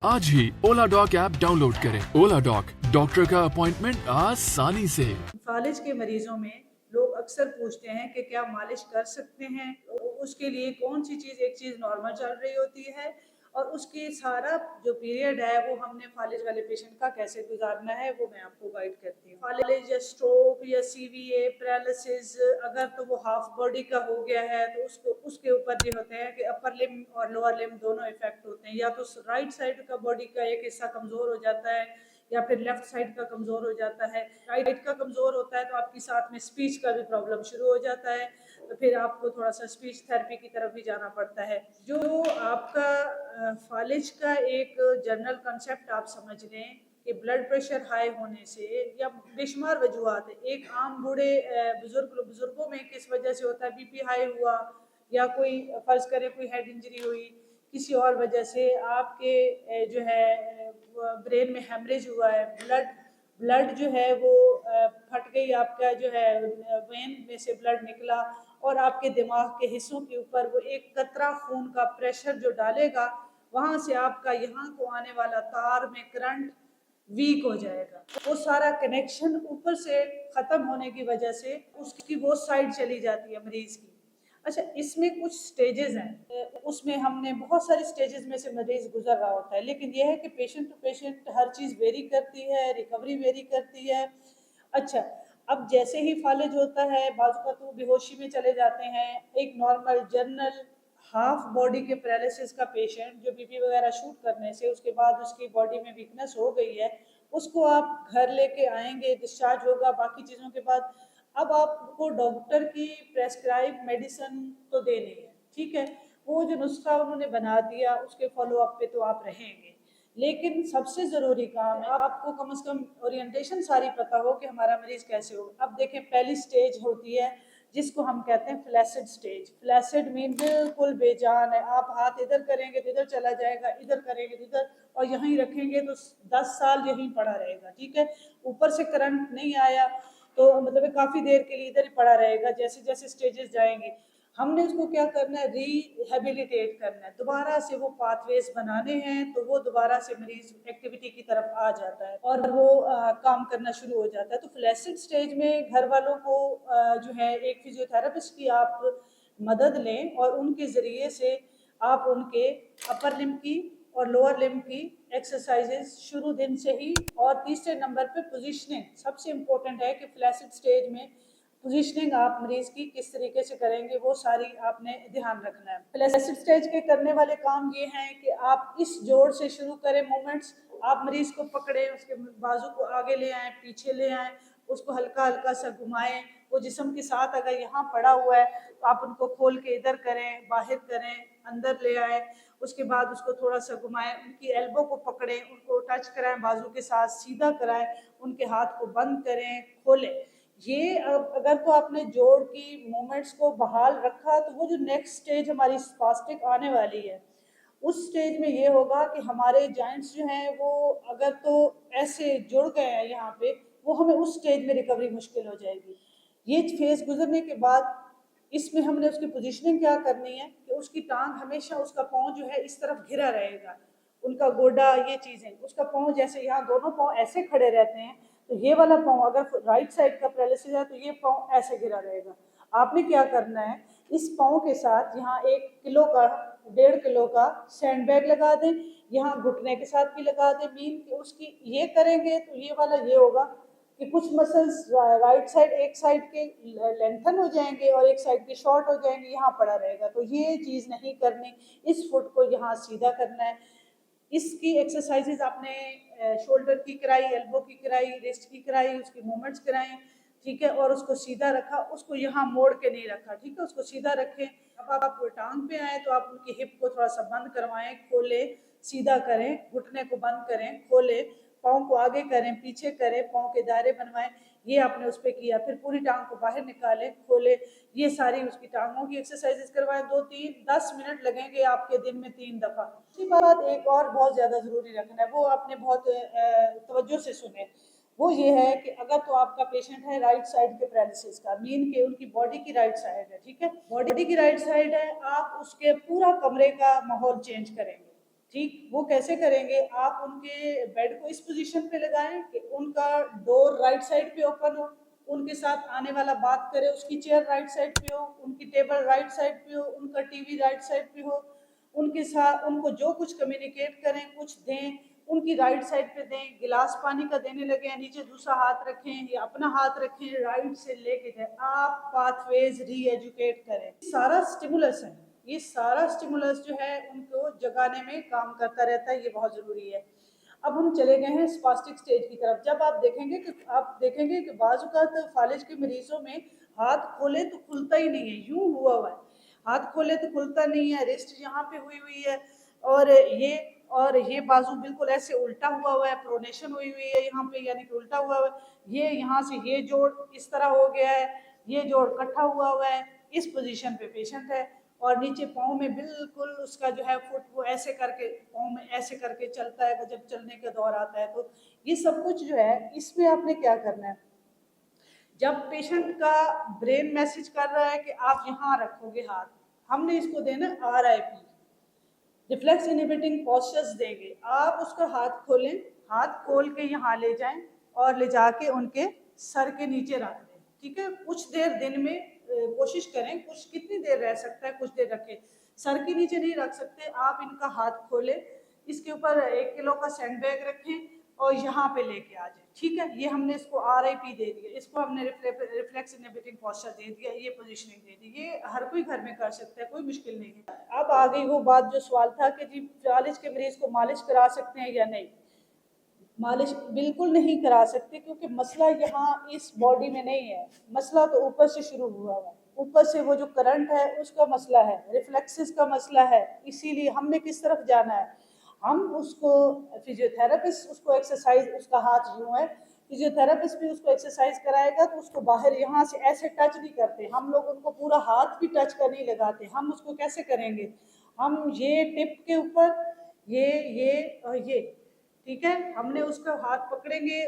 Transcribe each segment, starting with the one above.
आज ही ओला dock app download करें। ओला dock, doctor का अपॉइंटमेंट आसानी से। फालिज के मरीजों में लोग अक्सर पूछते हैं कि क्या मालिश कर सकते हैं, उसके लिए कौन सी चीज़, एक चीज़ नॉर्मल चल रही होती है और उसकी सारा जो पीरियड है वो हमने फालिज वाले पेशेंट का कैसे गुजारना है वो मैं आपको गाइड करती हूँ। फालिज या स्ट्रोक या सीवीए पैरालिसिस अगर तो वो हाफ बॉडी का हो गया है तो उसको उसके ऊपर ये होते हैं कि अपर लिम और लोअर लिम दोनों इफेक्ट होते हैं। या तो राइट साइड का बॉडी का एक हिस्सा कमज़ोर हो जाता है या फिर लेफ्ट साइड का कमज़ोर हो जाता है। राइट का कमज़ोर होता है तो आपकी साथ में स्पीच का भी प्रॉब्लम शुरू हो जाता है, तो फिर आपको थोड़ा सा स्पीच थेरेपी की तरफ भी जाना पड़ता है। जो आपका फालिज का एक जनरल कंसेप्ट आप समझ लें कि ब्लड प्रेशर हाई होने से या बेशुमार वजूहत है। एक आम बूढ़े बुजुर्गों में किस वजह से होता है, बीपी हाई हुआ या कोई फर्ज करें कोई हेड इंजरी हुई, किसी और वजह से आपके जो है ब्रेन में हेमरेज हुआ है, ब्लड जो है वो फट गई, आपका जो है वेन में से ब्लड निकला और आपके दिमाग के हिस्सों के ऊपर वो एक कतरा खून का प्रेशर जो डालेगा, वहाँ से आपका यहाँ को आने वाला तार में करंट वीक हो जाएगा। वो सारा कनेक्शन ऊपर से ख़त्म होने की वजह से उसकी वो साइड चली जाती है मरीज़ की। अच्छा, इसमें कुछ स्टेजेस हैं, उसमें हमने बहुत सारी स्टेजेस में से मरीज गुजर रहा होता है, लेकिन यह है कि पेशेंट टू पेशेंट हर चीज़ वेरी करती है, रिकवरी वेरी करती है। अच्छा, अब जैसे ही फालिज होता है बाजू का तो बेहोशी में चले जाते हैं। एक नॉर्मल जनरल हाफ बॉडी के पैरालिसिस का पेशेंट जो बीपी वगैरह शूट करने से उसके बाद उसकी बॉडी में वीकनेस हो गई है, उसको आप घर लेके आएंगे, डिस्चार्ज होगा बाकी चीज़ों के बाद। अब आपको डॉक्टर की प्रेस्क्राइब मेडिसिन तो देनी है, ठीक है, वो जो नुस्खा उन्होंने बना दिया उसके फॉलो अप पे तो आप रहेंगे, लेकिन सबसे ज़रूरी काम है आपको कम से कम ओरिएंटेशन सारी पता हो कि हमारा मरीज़ कैसे हो। अब देखें, पहली स्टेज होती है जिसको हम कहते हैं फ्लैसिड स्टेज। फ्लैसिड मीन बिल्कुल बेजान है, आप हाथ इधर करेंगे तो इधर चला जाएगा, इधर करेंगे तो इधर, और यहीं रखेंगे तो 10 साल यहीं पड़ा रहेगा, ठीक है। ऊपर से करंट नहीं आया तो मतलब काफ़ी देर के लिए इधर ही पड़ा रहेगा। जैसे जैसे स्टेजेस जाएंगे हमने उसको क्या करना है, रिहेबिलिटेट करना है, दोबारा से वो पाथवेज बनाने हैं, तो वो दोबारा से मरीज एक्टिविटी की तरफ आ जाता है और वो काम करना शुरू हो जाता है। तो फ्लैसिड स्टेज में घर वालों को जो है एक फिजियोथेरेपिस्ट की आप मदद लें और उनके ज़रिए से आप उनके अपर लिम्ब की और लोअर लिम्ब की एक्सरसाइजेस शुरू दिन से ही। और तीसरे नंबर पे पोजीशनिंग सबसे इम्पोर्टेंट है कि फ्लैसिड स्टेज में पोजीशनिंग आप मरीज की किस तरीके से करेंगे वो सारी आपने ध्यान रखना है। फ्लैसिड स्टेज के करने वाले काम ये हैं कि आप इस जोड़ से शुरू करें मूवमेंट्स, आप मरीज को पकड़े, उसके बाजू को आगे ले आए, पीछे ले आए, उसको हल्का हल्का सा घुमाएं। वो जिस्म के साथ अगर यहाँ पड़ा हुआ है तो आप उनको खोल के इधर करें, बाहर करें, अंदर ले आए, उसके बाद उसको थोड़ा सा घुमाएं, उनकी एल्बो को पकड़ें, उनको टच कराएं बाजू के साथ, सीधा कराएं, उनके हाथ को बंद करें, खोलें। ये अब अगर तो आपने जोड़ की मूवमेंट्स को बहाल रखा तो वो जो नेक्स्ट स्टेज हमारी स्पास्टिक आने वाली है, उस स्टेज में ये होगा कि हमारे जॉइंट्स जो हैं वो अगर तो ऐसे जुड़ गए हैं यहाँ पे, वो हमें उस स्टेज में रिकवरी मुश्किल हो जाएगी। ये फेज गुजरने के बाद इसमें हमने उसकी पोजीशनिंग क्या करनी है कि उसकी टांग हमेशा, उसका पाँव जो है इस तरफ घिरा रहेगा, उनका गोडा, ये चीज़ें, उसका पाँव जैसे यहाँ दोनों पाँव ऐसे खड़े रहते हैं तो ये वाला पाँव अगर राइट साइड का पैरालिसिस है तो ये पाँव ऐसे गिरा रहेगा। आपने क्या करना है, इस पाँव के साथ यहाँ 1 किलो का, 1.5 किलो का सैंड बैग लगा दें, यहाँ घुटने के साथ भी लगा दें, मीन कि उसकी ये करेंगे तो ये वाला ये होगा कि कुछ मसल्स राइट साइड एक साइड के लेंथन हो जाएंगे और एक साइड के शॉर्ट हो जाएंगे, यहाँ पड़ा रहेगा, तो ये चीज़ नहीं करनी। इस फुट को यहाँ सीधा करना है। इसकी एक्सरसाइजेज आपने शोल्डर की कराई, एल्बो की कराई, रिस्ट की कराई, उसकी मूवमेंट्स कराई, ठीक है, और उसको सीधा रखा, उसको यहाँ मोड़ के नहीं रखा, ठीक है, उसको सीधा रखें। अब आप टांग पे आए तो आप उनकी हिप को थोड़ा सा बंद करवाएं, खोले, सीधा करें, घुटने को बंद करें, खोले, पाँव को आगे करें, पीछे करें, पाँव के दायरे बनवाएं, ये आपने उस पर किया। फिर पूरी टांग को बाहर निकालें, खोले, ये सारी उसकी टांगों की एक्सरसाइजेस करवाएं। 2-3-10 मिनट लगेंगे आपके दिन में 3 दफ़ा। उसके बाद एक और बहुत ज़्यादा ज़रूरी रखना है, वो आपने बहुत तवज्जो से सुने, वो ये है कि अगर तो आपका पेशेंट है राइट साइड के पैरालिसिस का, मीन के उनकी बॉडी की राइट साइड है, ठीक है, बॉडी की राइट साइड है, आप उसके पूरा कमरे का माहौल चेंज करेंगे। ठीक, वो कैसे करेंगे? आप उनके बेड को इस पोजीशन पे लगाएं कि उनका डोर राइट साइड पे ओपन हो, उनके साथ आने वाला बात करे, उसकी चेयर राइट साइड पे हो, उनकी टेबल राइट साइड पे हो, उनका टीवी राइट साइड पे हो, उनके साथ उनको जो कुछ कम्युनिकेट करें, कुछ दें, उनकी राइट साइड पे दें। गिलास पानी का देने लगे, नीचे दूसरा हाथ रखें या अपना हाथ रखें, राइट से लेके जाए। आप पाथवेज री एजुकेट करें। सारा स्टिमुलस है, ये सारा स्टिमुलस जो है उनको जगाने में काम करता रहता है, ये बहुत जरूरी है। अब हम चले गए हैं स्पास्टिक स्टेज की तरफ। जब आप देखेंगे कि बाजू का तो फालिज के मरीजों में हाथ खोले तो खुलता ही नहीं है, यूं हुआ हुआ है, हाथ खोले तो खुलता नहीं है, रिस्ट यहाँ पे हुई हुई है, और ये बाजू बिल्कुल ऐसे उल्टा हुआ हुआ है, प्रोनेशन हुई हुई है यहाँ पे, यानी कि उल्टा हुआ हुआ है। ये यहाँ से ये जोड़ इस तरह हो गया है, ये जोड़ इकट्ठा हुआ हुआ है, इस पोजीशन पे पेशेंट है। और नीचे पाँव में बिल्कुल उसका जो है फुट वो ऐसे करके पाँव में ऐसे करके चलता है, जब चलने का दौर आता है। तो ये सब कुछ जो है इसमें आपने क्या करना है, जब पेशेंट का ब्रेन मैसेज कर रहा है कि आप यहाँ रखोगे हाथ, हमने इसको देना RIP, रिफ्लेक्स इनहिबिटिंग पॉस्चर्स देंगे। आप उसका हाथ खोलें, हाथ खोल के यहाँ ले जाएं और ले जाके उनके सर के नीचे रख दें। ठीक है, कुछ देर दिन में कोशिश करें, कुछ कितनी देर रह सकता है, कुछ देर रखें। सर के नीचे नहीं रख सकते, आप इनका हाथ खोलें, इसके ऊपर 1 किलो का सैंड बैग रखें और यहाँ पे लेके आ जाए। ठीक है, ये हमने इसको RIP दे दिया, इसको हमने रिफ्लेक्स इनहिबिटिंग पॉस्चर दे दिया, ये पोजीशनिंग दे दी। ये हर कोई घर में कर सकता है, कोई मुश्किल नहीं है। अब आ गई वो बात जो सवाल था कि जी फालिज के मरीज को मालिश करा सकते हैं या नहीं। मालिश बिल्कुल नहीं करा सकते, क्योंकि मसला यहाँ इस बॉडी में नहीं है, मसला तो ऊपर से शुरू हुआ है, ऊपर से वो जो करंट है उसका मसला है, रिफ्लेक्सेस का मसला है। इसीलिए हमने किस तरफ जाना है, हम उसको फिजियोथेरेपिस्ट उसको एक्सरसाइज, उसका हाथ यूं है, फिजियोथेरेपिस्ट भी उसको एक्सरसाइज कराएगा तो उसको बाहर यहाँ से ऐसे टच नहीं करते हम लोग, उनको पूरा हाथ भी टच कर नहीं लगाते। हम उसको कैसे करेंगे, हम ये टिप के ऊपर ये और ये, ठीक है, हमने उसका हाथ पकड़ेंगे,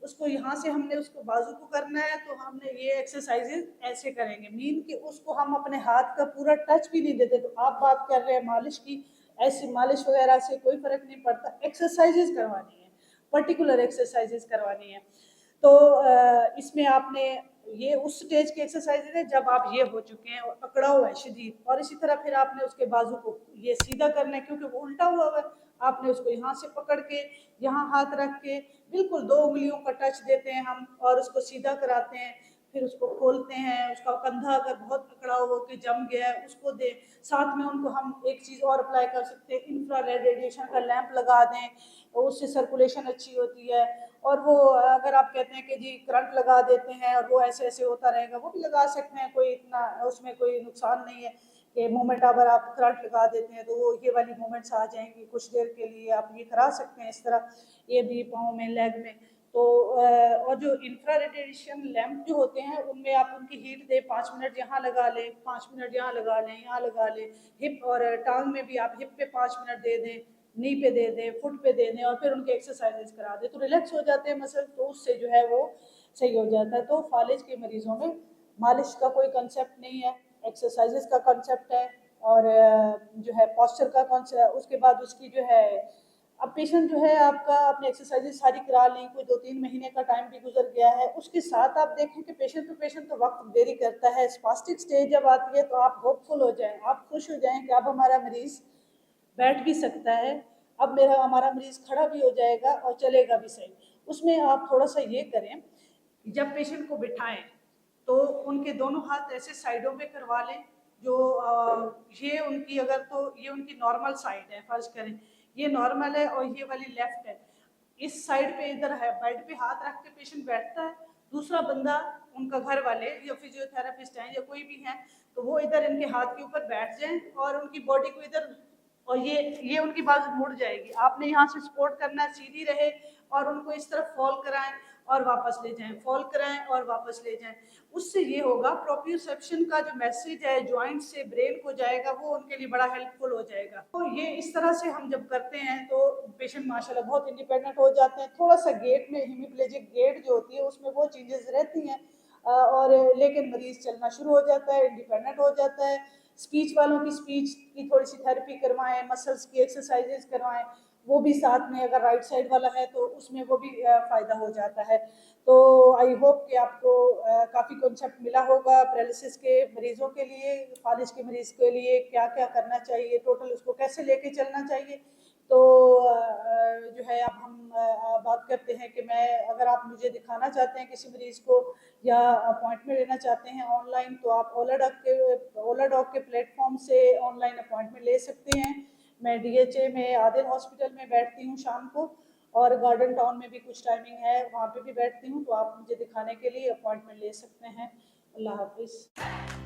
उसको यहाँ से हमने उसको बाजू को करना है, तो हमने ये एक्सरसाइजेज ऐसे करेंगे, मीन कि उसको हम अपने हाथ का पूरा टच भी नहीं देते। तो आप बात कर रहे हैं मालिश की, ऐसी मालिश वगैरह से कोई फर्क नहीं पड़ता, एक्सरसाइजेज करवानी है, पर्टिकुलर एक्सरसाइजेज करवानी है। तो इसमें आपने ये उस स्टेज की एक्सरसाइज है जब आप ये हो चुके हैं और अकड़ा हुआ है शदीद, और इसी तरह फिर आपने उसके बाजू को ये सीधा करना है, क्योंकि वो उल्टा हुआ है। आपने उसको यहाँ से पकड़ के यहाँ हाथ रख के बिल्कुल 2 उंगलियों का टच देते हैं हम, और उसको सीधा कराते हैं। फिर उसको खोलते हैं, उसका कंधा अगर बहुत अकड़ा हो के जम गया है उसको दे। साथ में उनको हम एक चीज़ और अप्लाई कर सकते हैं, इंफ्रारेड रेडिएशन का लैंप लगा दें, तो उससे सर्कुलेशन अच्छी होती है। और वो अगर आप कहते हैं कि जी करंट लगा देते हैं और वो ऐसे ऐसे होता रहेगा, वो भी लगा सकते हैं, कोई इतना उसमें कोई नुकसान नहीं है कि मोमेंट अगर आप करंट लगा देते हैं तो वो ये वाली मोमेंट्स आ जाएंगी कुछ देर के लिए, आप ये करा सकते हैं इस तरह, ये भी पाँव में, लेग में। तो और जो इंफ्रा रेडिएशन लैंप जो होते हैं उनमें आप उनकी हीट दें, 5 मिनट यहाँ लगा लें, 5 मिनट यहाँ लगा लें, यहाँ लगा लें। हिप और टांग में भी आप हिप पे 5 मिनट दे दें, नी पे दे दें, फुट पे दे दें, और फिर उनके एक्सरसाइजेज करा दें, तो रिलैक्स हो जाते हैं मसल, तो उससे जो है वो सही हो जाता है। तो फालिज के मरीजों में मालिश का कोई कंसेप्ट नहीं है, एक्सरसाइजेज का कंसेप्ट है, और जो है पॉस्चर का कॉन्सेप्ट। उसके बाद उसकी जो है, अब पेशेंट जो है आपका अपनी एक्सरसाइजेज सारी करा लें, कोई 2-3 महीने का टाइम भी गुजर गया है, उसके साथ आप देखें कि पेशेंट तो वक्त देरी करता है। स्पास्टिक स्टेज जब आती है तो आप होपफुल हो जाएं, आप खुश हो जाएं कि अब हमारा मरीज बैठ भी सकता है, अब हमारा मरीज खड़ा भी हो जाएगा और चलेगा भी सही। उसमें आप थोड़ा सा ये करें, जब पेशेंट को बिठाएं तो उनके दोनों हाथ ऐसे साइडों पे करवा लें, जो ये उनकी, अगर तो ये उनकी नॉर्मल साइड है, फर्ज करें ये नॉर्मल है और ये वाली लेफ्ट है, इस साइड पे इधर है, बेड पे हाथ रख के पेशेंट बैठता है, दूसरा बंदा उनका घर वाले या फिजियोथेरेपिस्ट हैं या कोई भी है, तो वो इधर इनके हाथ के ऊपर बैठ जाएं और उनकी बॉडी को इधर, और ये उनकी बाजू मुड़ जाएगी, आपने यहाँ से सपोर्ट करना है, सीधी रहे, और उनको इस तरफ फॉल कराएं और वापस ले जाएं, फॉल कराएं और वापस ले जाएं। उससे ये होगा, प्रोप्रियोसेप्शन का जो मैसेज है जॉइंट से ब्रेन को जाएगा, वो उनके लिए बड़ा हेल्पफुल हो जाएगा। तो ये इस तरह से हम जब करते हैं तो पेशेंट माशाल्लाह बहुत इंडिपेंडेंट हो जाते हैं। थोड़ा सा गेट में, हेमिप्लेजिक गेट जो होती है उसमें वो चेंजेस रहती हैं, और लेकिन मरीज चलना शुरू हो जाता है, इंडिपेंडेंट हो जाता है। स्पीच वालों की स्पीच की थोड़ी सी थेरेपी करवाएं, मसल्स की एक्सरसाइजेज करवाएं, वो भी साथ में, अगर राइट साइड वाला है तो उसमें वो भी फ़ायदा हो जाता है। तो आई होप कि आपको काफ़ी कॉन्सेप्ट मिला होगा पैरालिसिस के मरीज़ों के लिए, फालिज के मरीज़ के लिए क्या क्या करना चाहिए, टोटल उसको कैसे लेके चलना चाहिए। तो जो है अब हम बात करते हैं कि मैं, अगर आप मुझे दिखाना चाहते हैं किसी मरीज़ को या अपॉइंटमेंट लेना चाहते हैं ऑनलाइन, तो आप ओला डॉग के प्लेटफॉर्म से ऑनलाइन अपॉइंटमेंट ले सकते हैं। मैं DHA में आदिल हॉस्पिटल में बैठती हूँ शाम को, और गार्डन टाउन में भी कुछ टाइमिंग है, वहाँ पे भी बैठती हूँ, तो आप मुझे दिखाने के लिए अपॉइंटमेंट ले सकते हैं। अल्लाह हाफिज़।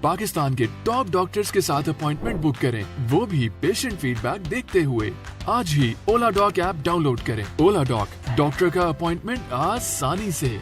पाकिस्तान के टॉप डॉक्टर्स के साथ अपॉइंटमेंट बुक करें, वो भी पेशेंट फीडबैक देखते हुए। आज ही ओला डॉग ऐप डाउनलोड करें। ओला डॉग, डॉक्टर का अपॉइंटमेंट आसानी से।